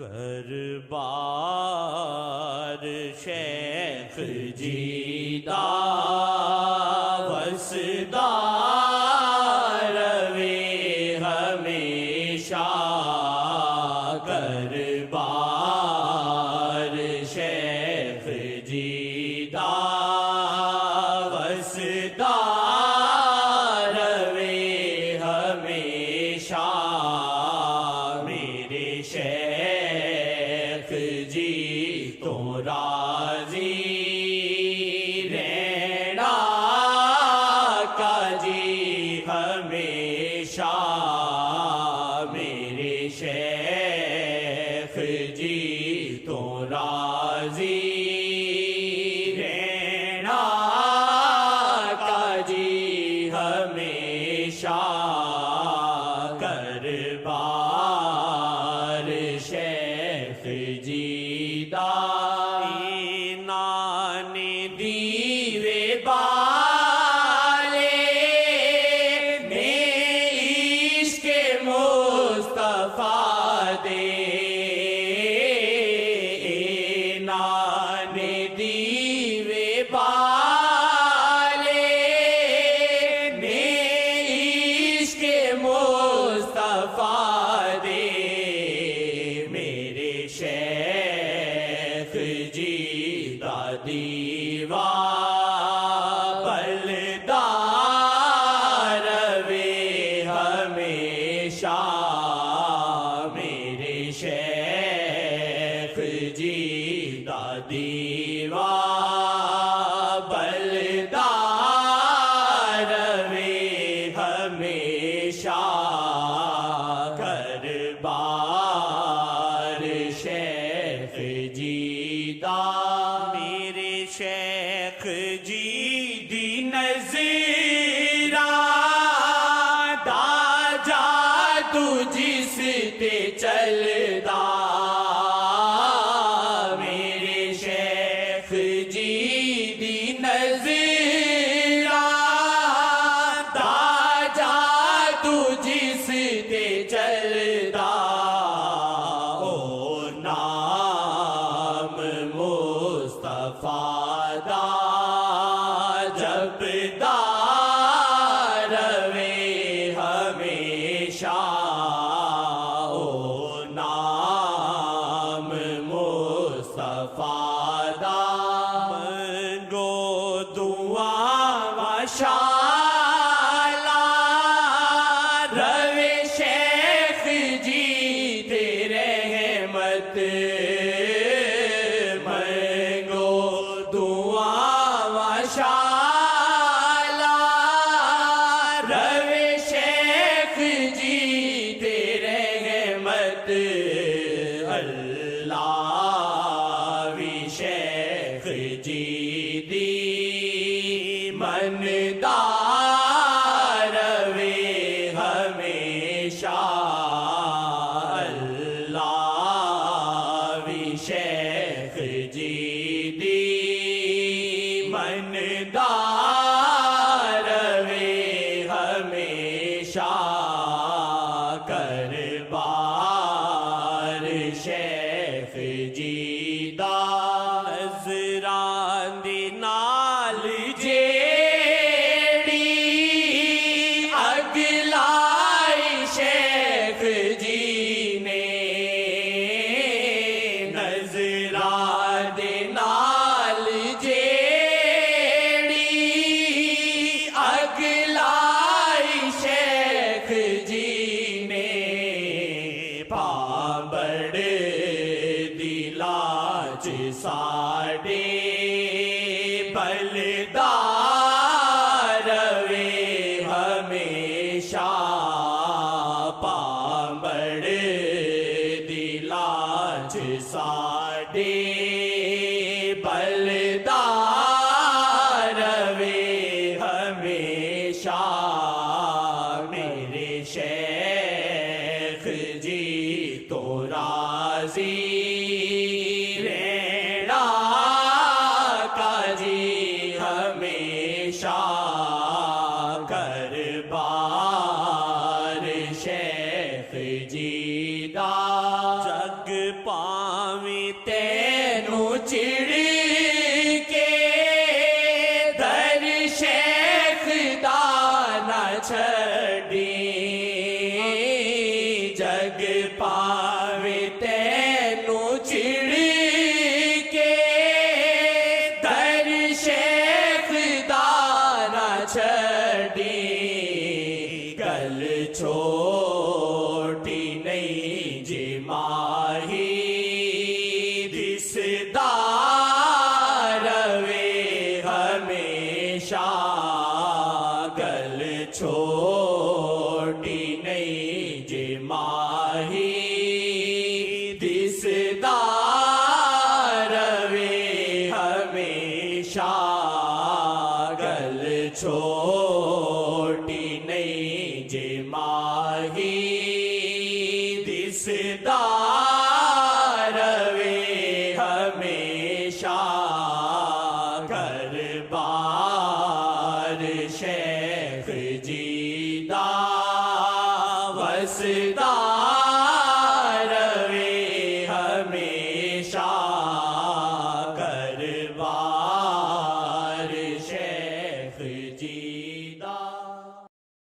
کربار شیخ جی دا وسدا روے ہمیشہ کربار شیخ جی دا وسدا روے ہمیشہ میرے شیخ جی تو راضی رہنا کا جی ہمیشہ میرے شیخ جی تو راضی رہنا کا جی ہمیشہ کربار شیخ جی دا نان دیوے بالے میں عشق مصطفیٰ دے نان دیوے بالے میں عشق مصطفیٰ دے میرے شیخ جی دا دیوا بلدار روے ہمیشہ میرے شیخ جی دا دیوا بلدار روے ہمیشہ کربار شیخ جی دا میرے شیخ جی دی نظرہ دا جادو جس تے چلدا میرے شیخ جی دی نظرہ دا جادو جس تے چلدا او نام مصطفیٰ دا جپدا روے ہمیشہ او نام مصطفیٰ دا منگو دعا ماشاءاللہ روے شیخ جی تیرے رحمت منگو دعا ماشاءاللہ روے شیخ جی تیرے رحمت اللہ وی شیخ جی دی مندار روے ہمیشہ اللہ وی شیخ جی دی مندار روے ہمیشہ کربار شیخ جی دا نظران دی نال جیڑی اگلائی شیخ جی نے نظران دی نال جیڑی اگلائی شیخ جی نے پابڑ دلاچ ساڑے بلدار روے ہمیشہ پابڑ دلاچ ساڑے بلدار روے ہمیشہ میرے شیخ جی تو راضی رہنا کا جی ہمیشہ کربار شیخ جی دا جگ پاویں تینو چڑی کے در شیخ دانا چھڑی جگ پاویں تینو چڑی کے در شیخ دانا چھڑی گل چھوٹی نہیں جی ماہی دسدار وے ہمیشہ گل چھوٹی نہیں جی ماہی دسدار وے ہمیشہ گل چھوٹی نہیں جی ماہی دسدار وے ہمیشہ گھر بار شیخ جی دا وسدار